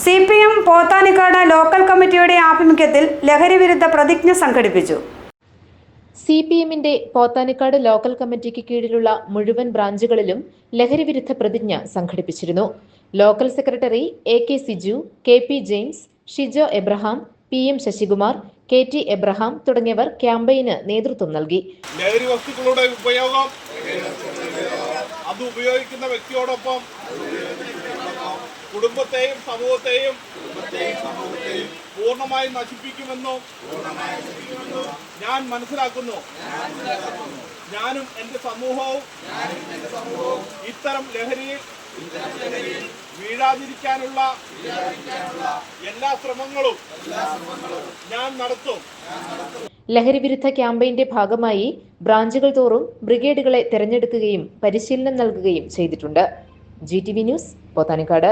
CPM Pothanikkad local കമ്മിറ്റിയുടെ ആഭിമുഖ്യത്തിൽ ലഹരി വിരുദ്ധ പ്രതിജ്ഞ സംഘടിപ്പിച്ചു. CPMന്റെ പോത്താനിക്കാട് ലോക്കൽ കമ്മിറ്റിക്ക് കീഴിലുള്ള മുഴുവൻ ബ്രാഞ്ചുകളിലും ലഹരി വിരുദ്ധ പ്രതിജ്ഞ സംഘടിപ്പിച്ചിരുന്നു. Local secretary AK Siju, KP James, Shijo Abraham, PM Sasikumar, KT Abraham തുടങ്ങിയവർ ക്യാമ്പയിന് നേതൃത്വം നൽകി. ലഹരി വസ്തുക്കളുടെ ഉപയോഗം അത് ഉപയോഗിക്കുന്ന വ്യക്തിയോടൊപ്പം കുടുംബത്തെയും സമൂഹത്തെയും പൂർണ്ണമായി നശിപ്പിക്കുമെന്നും ഞാൻ മനസ്സിലാക്കുന്നു. ഞാനും എൻ്റെ സമൂഹവും ഇത്തരം ലഹരിയിൽ വീഴാതിരിക്കാനുള്ള എല്ലാ ശ്രമങ്ങളും ഞാൻ നടത്തും. ലഹരി വിരുദ്ധ ക്യാമ്പയിന്റെ ഭാഗമായി ബ്രാഞ്ചുകൾ തോറും ബ്രിഗേഡുകളെ തെരഞ്ഞെടുക്കുകയും പരിശീലനം നൽകുകയും ചെയ്തിട്ടുണ്ട്. GTV news, Pothanikkad.